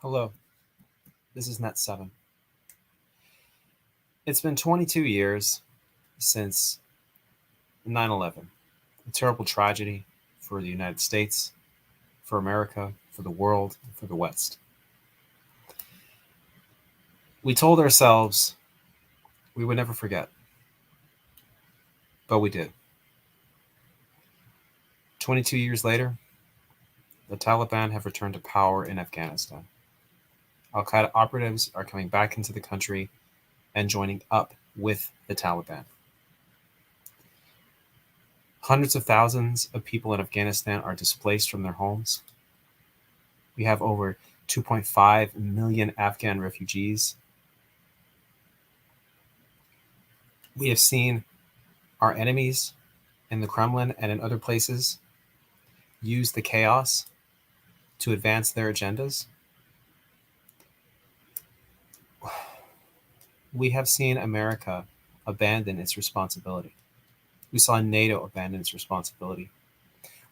Hello, this is Net7. It's been 22 years since 9/11, a terrible tragedy for the United States, for America, for the world, and for the West. We told ourselves we would never forget, but we did. 22 years later, the Taliban have returned to power in Afghanistan. Al-Qaeda operatives are coming back into the country and joining up with the Taliban. Hundreds of thousands of people in Afghanistan are displaced from their homes. We have over 2.5 million Afghan refugees. We have seen our enemies in the Kremlin and in other places use the chaos to advance their agendas. We have seen America abandon its responsibility. We saw NATO abandon its responsibility.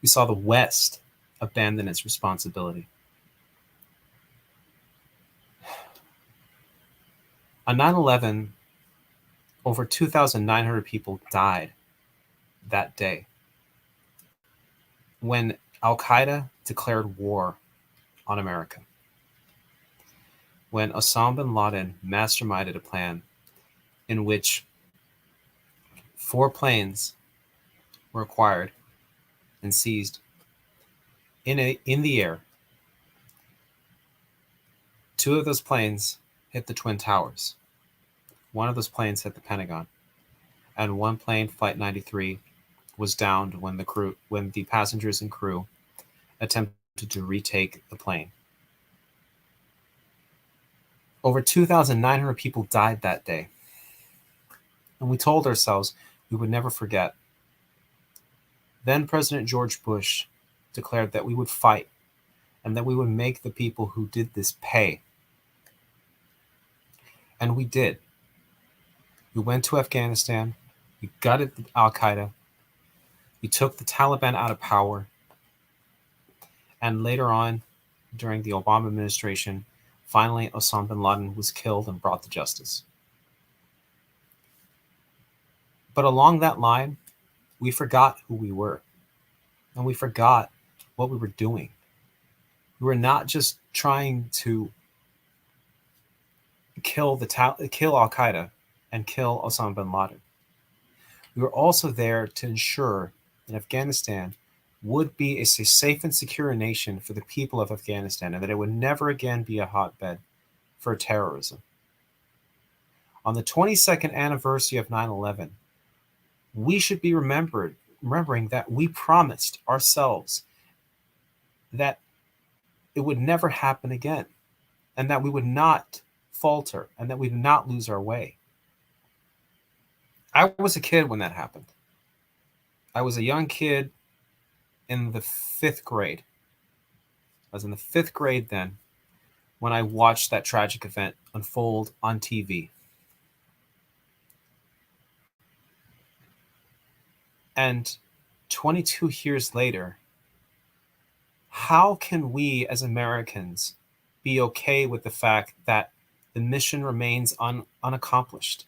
We saw the West abandon its responsibility. On 9/11, over 2,900 people died that day when Al-Qaeda declared war on America. When Osama Bin Laden masterminded a plan in which 4 planes were acquired and seized in the air. 2 of those planes hit the Twin Towers. 1 of those planes hit the Pentagon, and 1 plane, Flight 93, was downed when the passengers and crew attempted to retake the plane. Over 2,900 people died that day, and we told ourselves we would never forget. Then President George Bush declared that we would fight and that we would make the people who did this pay. And we did. We went to Afghanistan, we gutted Al-Qaeda, we took the Taliban out of power, and later on, during the Obama administration, finally Osama bin Laden was killed and brought to justice. But along that line, we forgot who we were, and we forgot what we were doing. We were not just trying to kill Al-Qaeda and kill Osama bin Laden. We were also there to ensure that Afghanistan would be a safe and secure nation for the people of Afghanistan, and that it would never again be a hotbed for terrorism. On the 22nd anniversary of 9/11, we should be remembering that we promised ourselves that it would never happen again, and that we would not falter, and that we would not lose our way. I was a kid when that happened. I was a young kid in the 5th grade. I was in the 5th grade then when I watched that tragic event unfold on TV. And 22 years later, how can we as Americans be okay with the fact that the mission remains unaccomplished,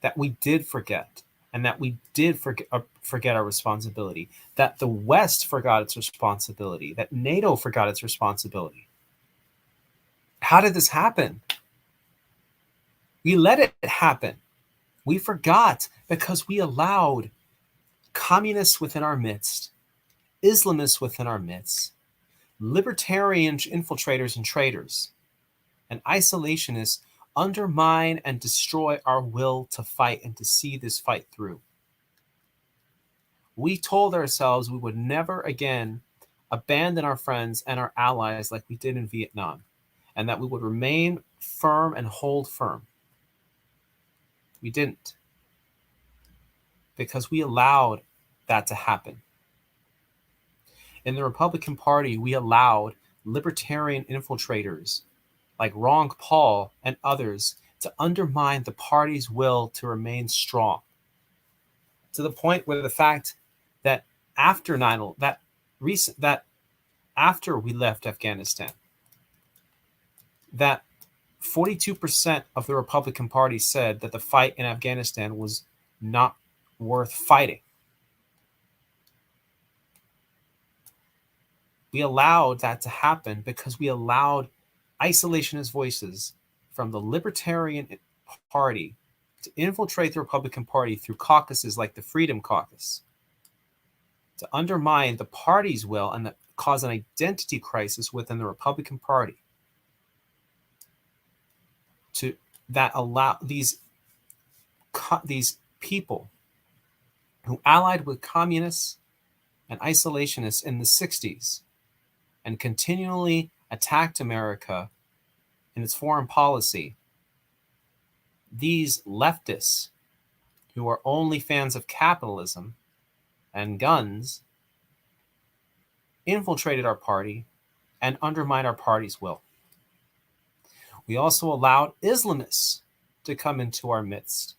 that we did forget, and that we did forget our responsibility, that the West forgot its responsibility, that NATO forgot its responsibility? How did this happen? We let it happen. We forgot because we allowed communists within our midst, Islamists within our midst, libertarian infiltrators and traitors, and isolationists undermine and destroy our will to fight and to see this fight through. We told ourselves we would never again abandon our friends and our allies like we did in Vietnam, and that we would remain firm and hold firm. We didn't, because we allowed that to happen. In the Republican Party, we allowed libertarian infiltrators like Ron Paul and others to undermine the party's will to remain strong, to the point where the fact that after after we left Afghanistan, that 42% of the Republican Party said that the fight in Afghanistan was not worth fighting. We allowed that to happen because we allowed isolationist voices from the Libertarian Party to infiltrate the Republican Party through caucuses like the Freedom Caucus, to undermine the party's will and cause an identity crisis within the Republican Party, to that allow these people who allied with communists and isolationists in the 60s and continually attacked America in its foreign policy. These leftists who are only fans of capitalism and guns infiltrated our party and undermined our party's will. We also allowed Islamists to come into our midst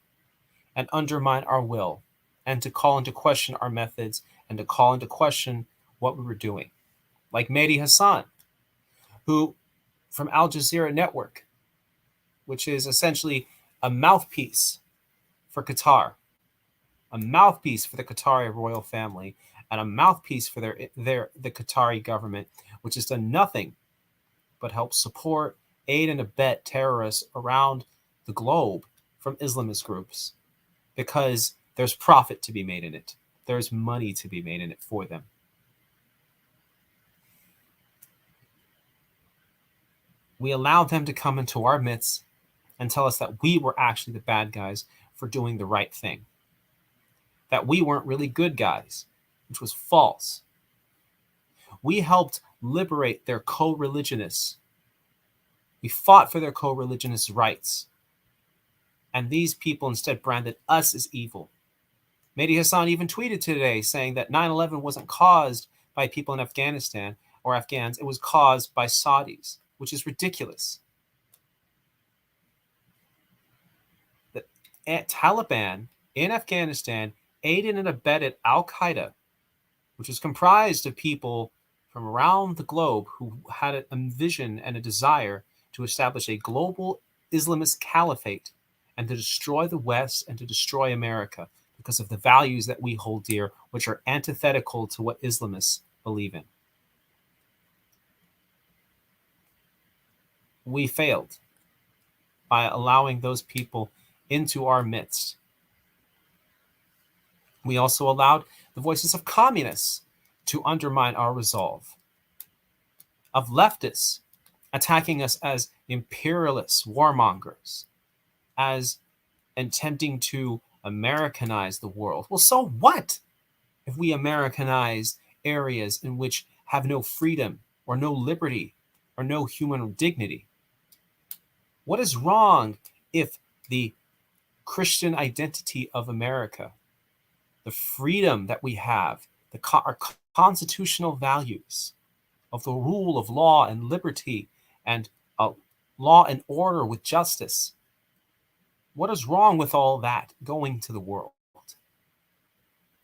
and undermine our will, and to call into question our methods, and to call into question what we were doing. Like Mehdi Hassan, who from Al Jazeera Network, which is essentially a mouthpiece for Qatar, a mouthpiece for the Qatari royal family, and a mouthpiece for the Qatari government, which has done nothing but help support, aid, and abet terrorists around the globe from Islamist groups, because there's profit to be made in it. There's money to be made in it for them. We allowed them to come into our midst and tell us that we were actually the bad guys for doing the right thing, that we weren't really good guys, which was false. We helped liberate their co-religionists. We fought for their co-religionist rights. And these people instead branded us as evil. Mehdi Hassan even tweeted today saying that 9/11 wasn't caused by people in Afghanistan or Afghans. It was caused by Saudis, which is ridiculous. The Taliban in Afghanistan aided and abetted Al-Qaeda, which was comprised of people from around the globe who had a vision and a desire to establish a global Islamist caliphate and to destroy the West and to destroy America because of the values that we hold dear, which are antithetical to what Islamists believe in. We failed by allowing those people into our midst. We also allowed the voices of communists to undermine our resolve, of leftists attacking us as imperialists, warmongers, as attempting to Americanize the world. Well, so what if we Americanize areas in which have no freedom or no liberty or no human dignity? What is wrong if the Christian identity of America, the freedom that we have, our constitutional values of the rule of law and liberty and law and order with justice, what is wrong with all that going to the world?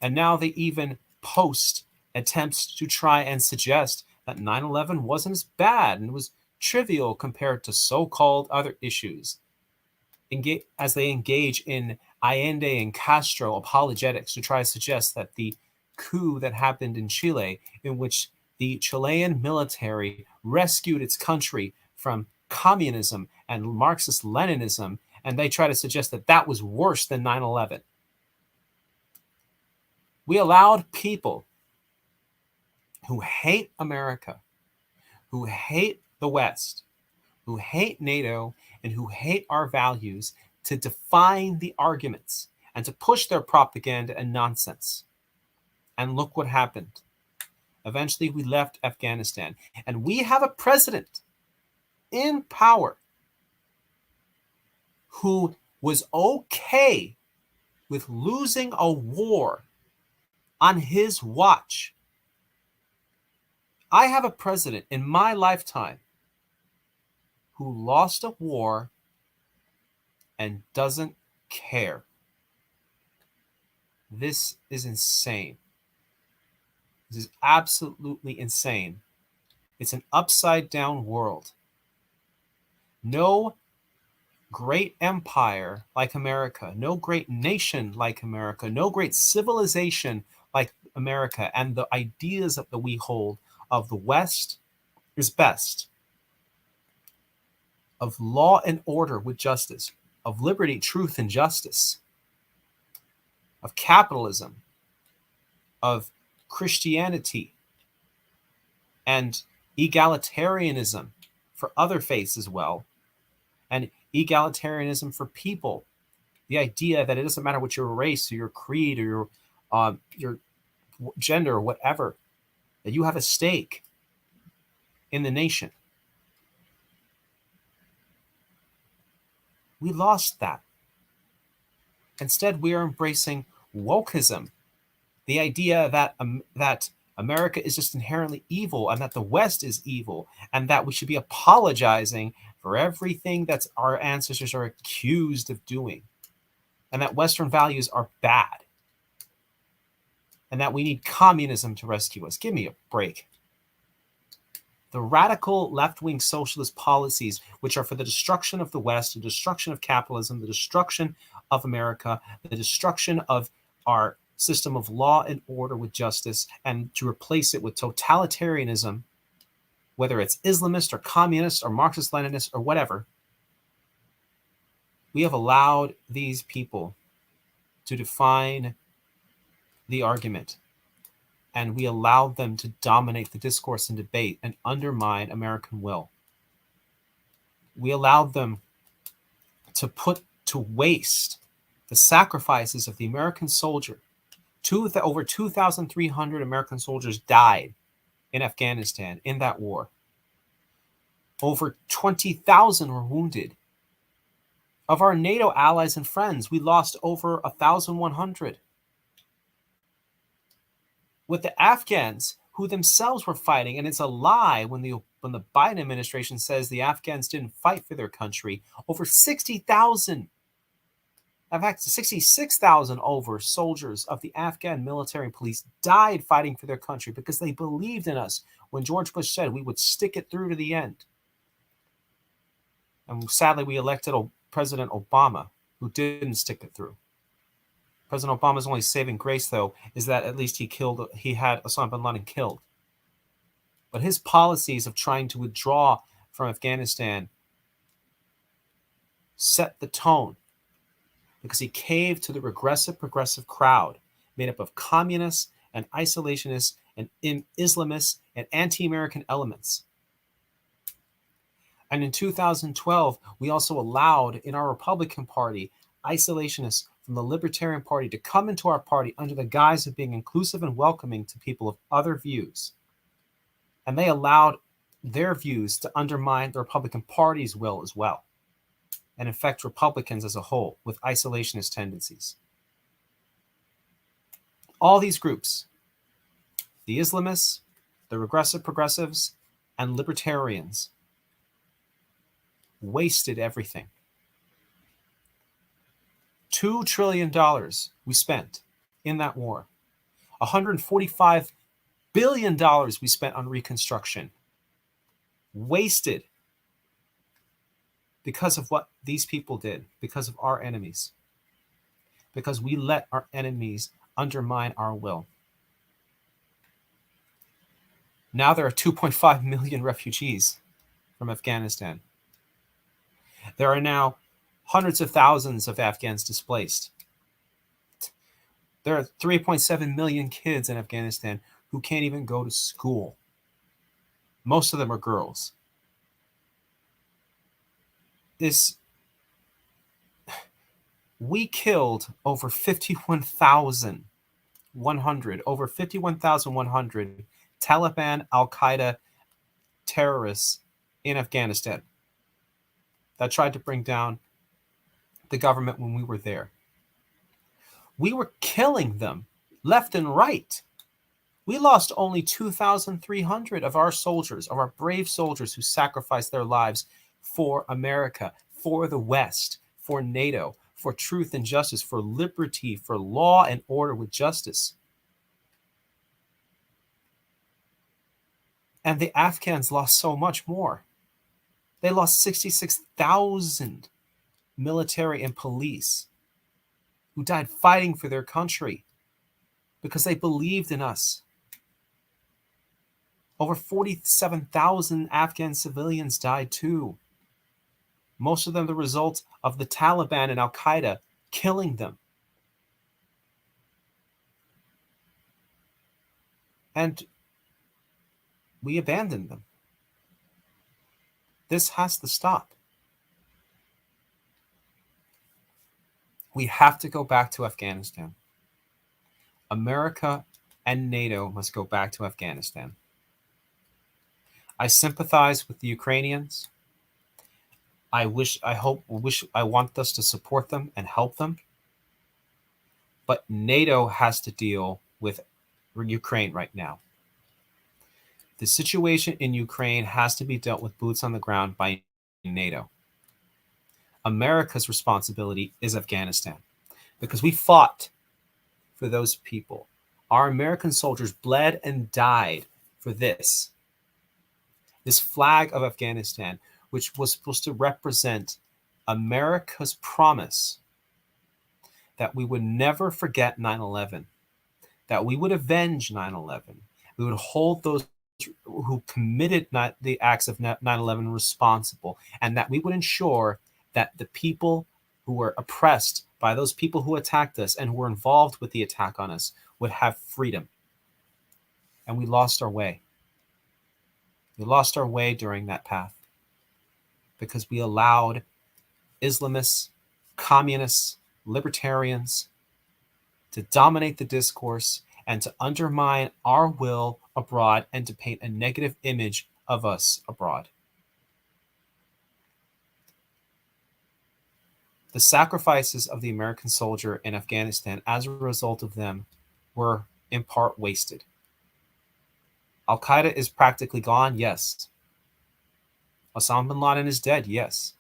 And now they even post attempts to try and suggest that 9/11 wasn't as bad and was trivial compared to so-called other issues, as they engage in Allende and Castro apologetics to try to suggest that the coup that happened in Chile, in which the Chilean military rescued its country from communism and Marxist-Leninism, and they try to suggest that that was worse than 9/11. We allowed people who hate America, who hate the West, who hate NATO, and who hate our values to define the arguments and to push their propaganda and nonsense. And look what happened. Eventually, we left Afghanistan, and we have a president in power who was okay with losing a war on his watch. I have a president in my lifetime who lost a war and doesn't care. This is insane. This is absolutely insane. It's an upside down world. No great empire like America, no great nation like America, no great civilization like America, and the ideas that we hold of the West is best, of law and order with justice, of liberty, truth, and justice, of capitalism, of Christianity, and egalitarianism for other faiths as well, and egalitarianism for people. The idea that it doesn't matter what your race or your creed or your gender or whatever, that you have a stake in the nation. We lost that. Instead, we are embracing wokeism, the idea that that America is just inherently evil and that the West is evil and that we should be apologizing for everything that our ancestors are accused of doing, and that Western values are bad, and that we need communism to rescue us. Give me a break. The radical left-wing socialist policies, which are for the destruction of the West, the destruction of capitalism, the destruction of America, the destruction of our system of law and order with justice, and to replace it with totalitarianism, whether it's Islamist or communist or Marxist-Leninist or whatever, we have allowed these people to define the argument. And we allowed them to dominate the discourse and debate and undermine American will. We allowed them to put to waste the sacrifices of the American soldier. Over 2,300 American soldiers died in Afghanistan in that war. Over 20,000 were wounded. Of our NATO allies and friends, we lost over 1,100. With the Afghans, who themselves were fighting, and it's a lie when the Biden administration says the Afghans didn't fight for their country. Over 60,000, in fact, 66,000 over soldiers of the Afghan military and police died fighting for their country because they believed in us when George Bush said we would stick it through to the end. And sadly, we elected President Obama, who didn't stick it through. President Obama's only saving grace, though, is that at least he had Osama Bin Laden killed. But his policies of trying to withdraw from Afghanistan set the tone because he caved to the regressive, progressive crowd made up of communists and isolationists and Islamists and anti-American elements. And in 2012, we also allowed in our Republican Party isolationists from the Libertarian Party to come into our party under the guise of being inclusive and welcoming to people of other views. And they allowed their views to undermine the Republican Party's will as well, and infect Republicans as a whole with isolationist tendencies. All these groups, the Islamists, the regressive progressives, and libertarians, wasted everything. $2 trillion we spent in that war. $145 billion we spent on reconstruction. Wasted because of what these people did, because of our enemies. Because we let our enemies undermine our will. Now there are 2.5 million refugees from Afghanistan. There are now hundreds of thousands of Afghans displaced. There are 3.7 million kids in Afghanistan who can't even go to school. Most of them are girls. We killed over 51,100 Taliban, Al-Qaeda terrorists in Afghanistan that tried to bring down the government when we were there. We were killing them left and right. We lost only 2,300 of our soldiers, of our brave soldiers who sacrificed their lives for America, for the West, for NATO, for truth and justice, for liberty, for law and order with justice. And the Afghans lost so much more. They lost 66,000 military and police who died fighting for their country because they believed in us. Over 47,000 Afghan civilians died too. Most of them the result of the Taliban and Al-Qaeda killing them. And we abandoned them. This has to stop. We have to go back to Afghanistan. America and NATO must go back to Afghanistan. I sympathize with the Ukrainians. I want us to support them and help them. But NATO has to deal with Ukraine right now. The situation in Ukraine has to be dealt with boots on the ground by NATO. America's responsibility is Afghanistan because we fought for those people. Our American soldiers bled and died for this flag of Afghanistan, which was supposed to represent America's promise that we would never forget 9/11, that we would avenge 9/11, we would hold those who committed the acts of 9/11 responsible, and that we would ensure that the people who were oppressed by those people who attacked us and who were involved with the attack on us would have freedom. And we lost our way. We lost our way during that path because we allowed Islamists, communists, libertarians to dominate the discourse and to undermine our will abroad and to paint a negative image of us abroad. The sacrifices of the American soldier in Afghanistan as a result of them were in part wasted. Al-Qaeda is practically gone, yes. Osama Bin Laden is dead, yes.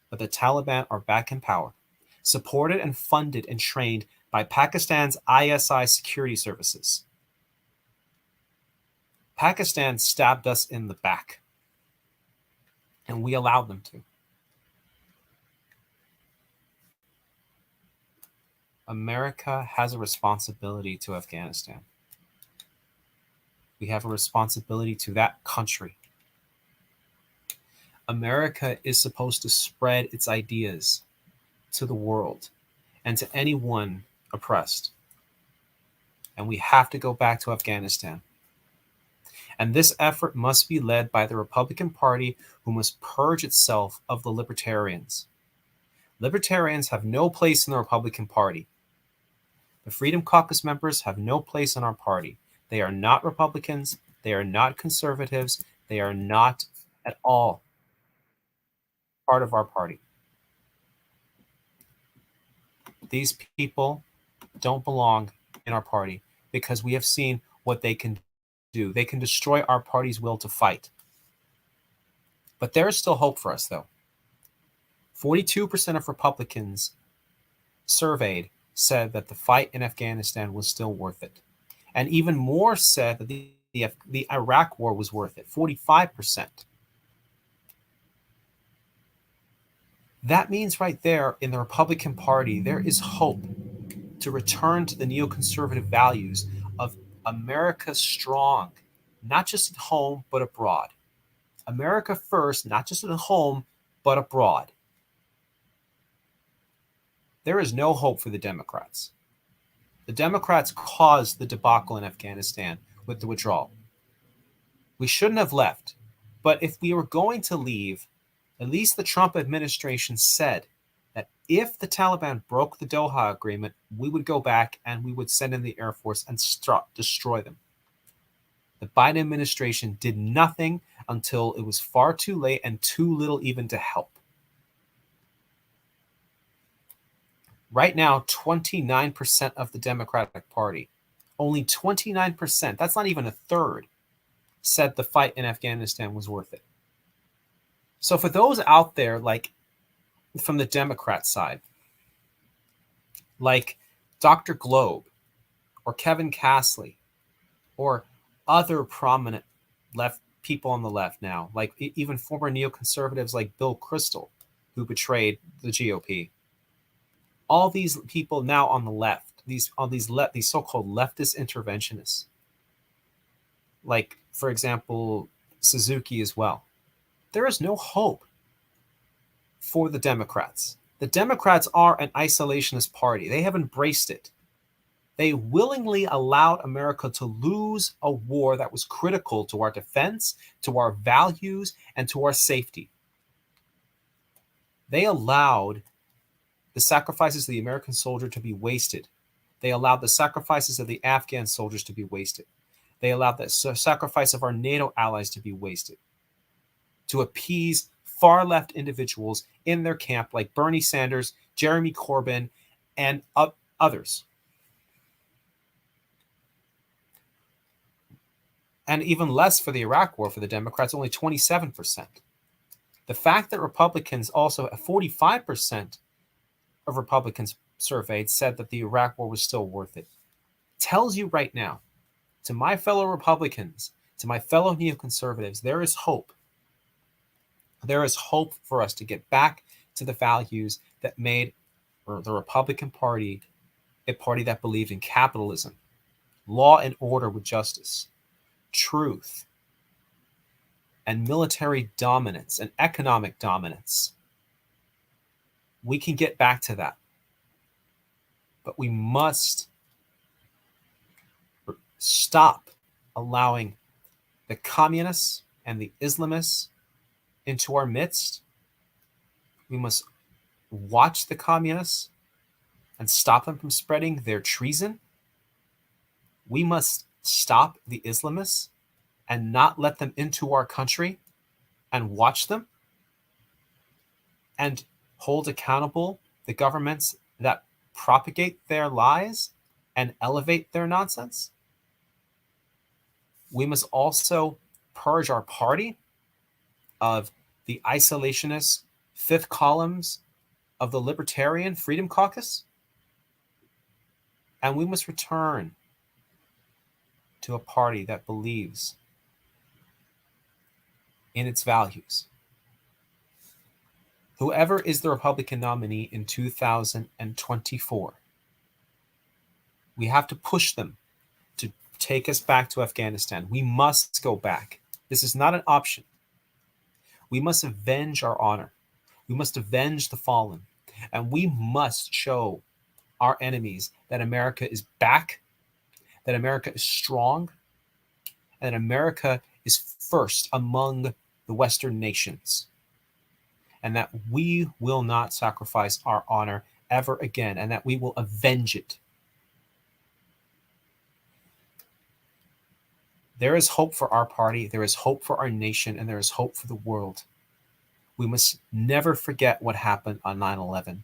But the Taliban are back in power, supported and funded and trained by Pakistan's ISI security services. Pakistan stabbed us in the back, and we allowed them to. America has a responsibility to Afghanistan. We have a responsibility to that country. America is supposed to spread its ideas to the world and to anyone oppressed. And we have to go back to Afghanistan. And this effort must be led by the Republican Party, who must purge itself of the libertarians. Libertarians have no place in the Republican Party. The Freedom Caucus members have no place in our party. They are not Republicans. They are not conservatives. They are not at all part of our party. These people don't belong in our party because we have seen what they can do. They can destroy our party's will to fight. But there is still hope for us, though. 42% of Republicans surveyed said that the fight in Afghanistan was still worth it. And even more said that the Iraq war was worth it, 45%. That means right there in the Republican Party, there is hope to return to the neoconservative values of America strong, not just at home, but abroad. America first, not just at home, but abroad. There is no hope for the Democrats. The Democrats caused the debacle in Afghanistan with the withdrawal. We shouldn't have left. But if we were going to leave, at least the Trump administration said that if the Taliban broke the Doha Agreement, we would go back and we would send in the Air Force and destroy them. The Biden administration did nothing until it was far too late and too little even to help. Right now, 29% of the Democratic Party, only 29%, that's not even a third, said the fight in Afghanistan was worth it. So for those out there, like from the Democrat side, like Dr. Globe or Kevin Castley or other prominent left people on the left now, like even former neoconservatives like Bill Kristol, who betrayed the GOP. All these people now on the left, these so-called leftist interventionists, like, for example, Suzuki as well. There is no hope for the Democrats. The Democrats are an isolationist party. They have embraced it. They willingly allowed America to lose a war that was critical to our defense, to our values, and to our safety. They allowed the sacrifices of the American soldier to be wasted. They allowed the sacrifices of the Afghan soldiers to be wasted. They allowed the sacrifice of our NATO allies to be wasted to appease far left individuals in their camp like Bernie Sanders, Jeremy Corbyn, and others. And even less for the Iraq war for the Democrats, only 27%. The fact that Republicans also, 45% of Republicans surveyed said that the Iraq war was still worth it, tells you right now, to my fellow Republicans, to my fellow neoconservatives, there is hope. There is hope for us to get back to the values that made the Republican Party a party that believed in capitalism, law and order with justice, truth, and military dominance and economic dominance. We can get back to that. But we must stop allowing the communists and the Islamists into our midst. We must watch the communists and stop them from spreading their treason. We must stop the Islamists and not let them into our country and watch them and hold accountable the governments that propagate their lies and elevate their nonsense. We must also purge our party of the isolationist fifth columns of the Libertarian Freedom Caucus. And we must return to a party that believes in its values. Whoever is the Republican nominee in 2024, we have to push them to take us back to Afghanistan. We must go back. This is not an option. We must avenge our honor. We must avenge the fallen. And we must show our enemies that America is back, that America is strong, and that America is first among the Western nations, and that we will not sacrifice our honor ever again, and that we will avenge it. There is hope for our party, there is hope for our nation, and there is hope for the world. We must never forget what happened on 9/11.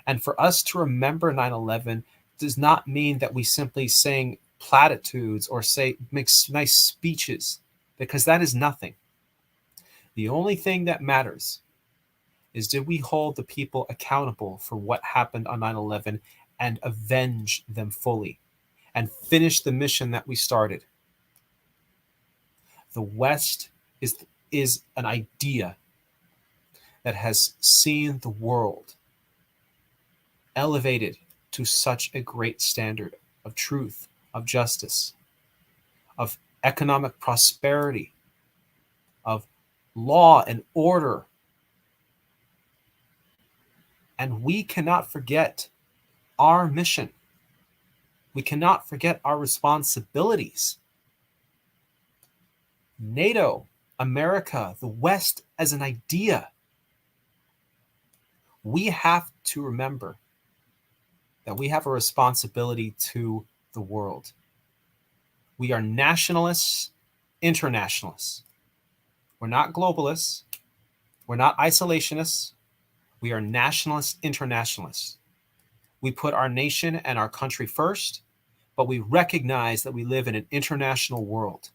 And for us to remember 9/11 does not mean that we simply sing platitudes or make nice speeches, because that is nothing. The only thing that matters is, did we hold the people accountable for what happened on 9/11 and avenge them fully and finish the mission that we started? The West is an idea that has seen the world elevated to such a great standard of truth, of justice, of economic prosperity, of law and order. And we cannot forget our mission. We cannot forget our responsibilities. NATO, America, the West as an idea. We have to remember that we have a responsibility to the world. We are nationalists, internationalists. We're not globalists. We're not isolationists. We are nationalists, internationalists. We put our nation and our country first, but we recognize that we live in an international world.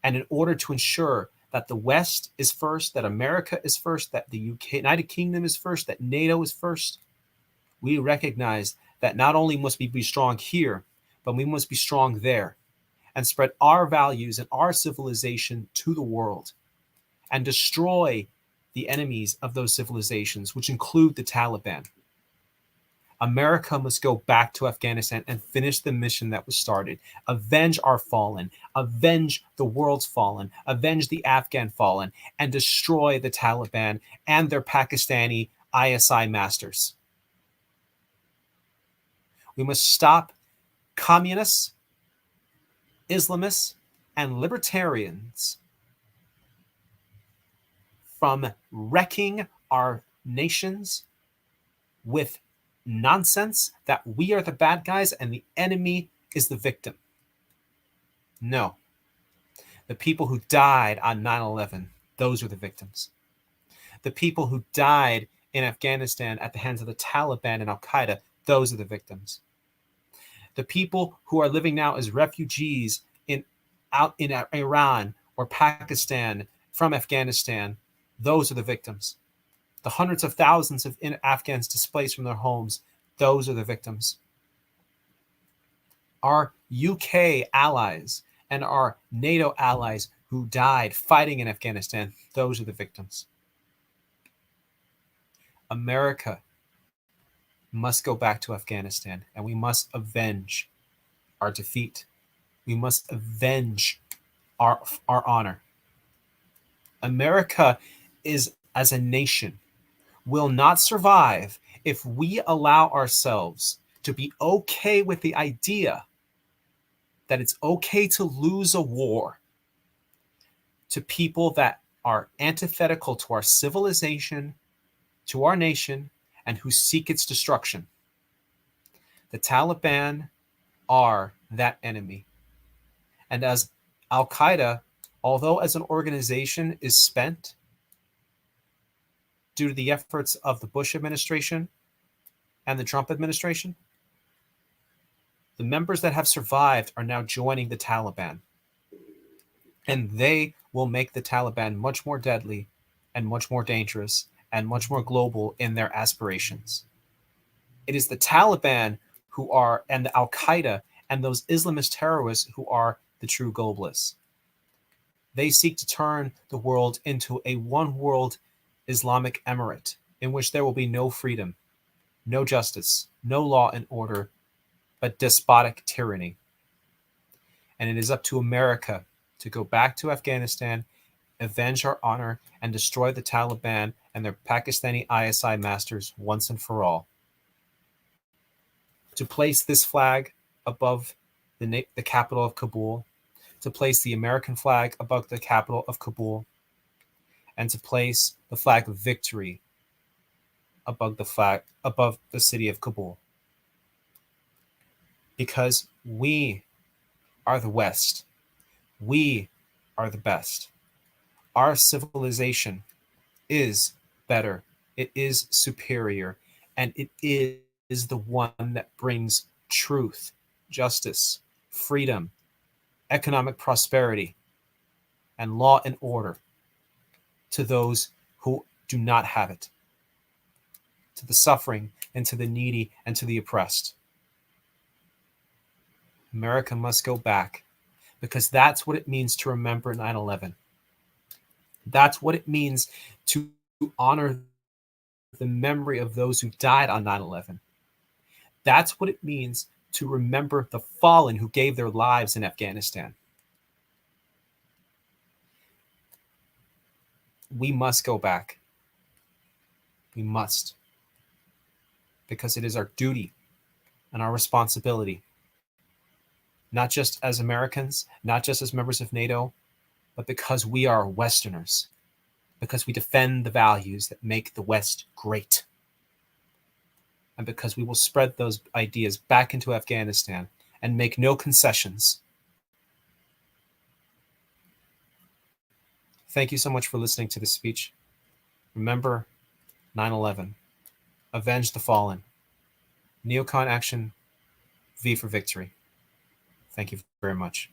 And in order to ensure that the West is first, that America is first, that the United Kingdom is first, that NATO is first, we recognize that not only must we be strong here, but we must be strong there. and spread our values and our civilization to the world and destroy the enemies of those civilizations, which include the Taliban. America must go back to Afghanistan and finish the mission that was started. Avenge our fallen, avenge the world's fallen, avenge the Afghan fallen, and destroy the Taliban and their Pakistani ISI masters. We must stop communists, Islamists, and libertarians from wrecking our nations with nonsense that we are the bad guys and the enemy is the victim. No. The people who died on 9/11, those are the victims. The people who died in Afghanistan at the hands of the Taliban and Al-Qaeda, those are the victims. The people who are living now as refugees out in Iran or Pakistan from Afghanistan, those are the victims. The hundreds of thousands of Afghans displaced from their homes, those are the victims. Our UK allies and our NATO allies who died fighting in Afghanistan, those are the victims. America must go back to Afghanistan, and we must avenge our defeat. We must avenge our honor. America is, as a nation, will not survive if we allow ourselves to be okay with the idea that it's okay to lose a war to people that are antithetical to our civilization, to our nation, and who seek its destruction. The Taliban are that enemy. And as Al-Qaeda, although as an organization is spent due to the efforts of the Bush administration and the Trump administration, the members that have survived are now joining the Taliban. And they will make the Taliban much more deadly and much more dangerous and much more global in their aspirations. It is the Taliban who are, and the Al-Qaeda and those Islamist terrorists who are the true globalists. They seek to turn the world into a one-world Islamic emirate in which there will be no freedom, no justice, no law and order, but despotic tyranny. And it is up to America to go back to Afghanistan, avenge our honor, and destroy the Taliban and their Pakistani ISI masters once and for all. To place this flag above the capital of Kabul, to place the American flag above the capital of Kabul, and to place the flag of victory above the city of Kabul. Because we are the West. We are the best. Our civilization is better. It is superior. And it is the one that brings truth, justice, freedom, economic prosperity, and law and order to those who do not have it, to the suffering and to the needy and to the oppressed. America must go back, because that's what it means to remember 9/11. That's what it means to honor the memory of those who died on 9/11. That's what it means to remember the fallen who gave their lives in Afghanistan. We must go back. We must. Because it is our duty and our responsibility, not just as Americans, not just as members of NATO, but because we are Westerners, because we defend the values that make the West great, and because we will spread those ideas back into Afghanistan and make no concessions. Thank you so much for listening to this speech. Remember 9/11. Avenge the fallen. Neocon action. V for victory. Thank you very much.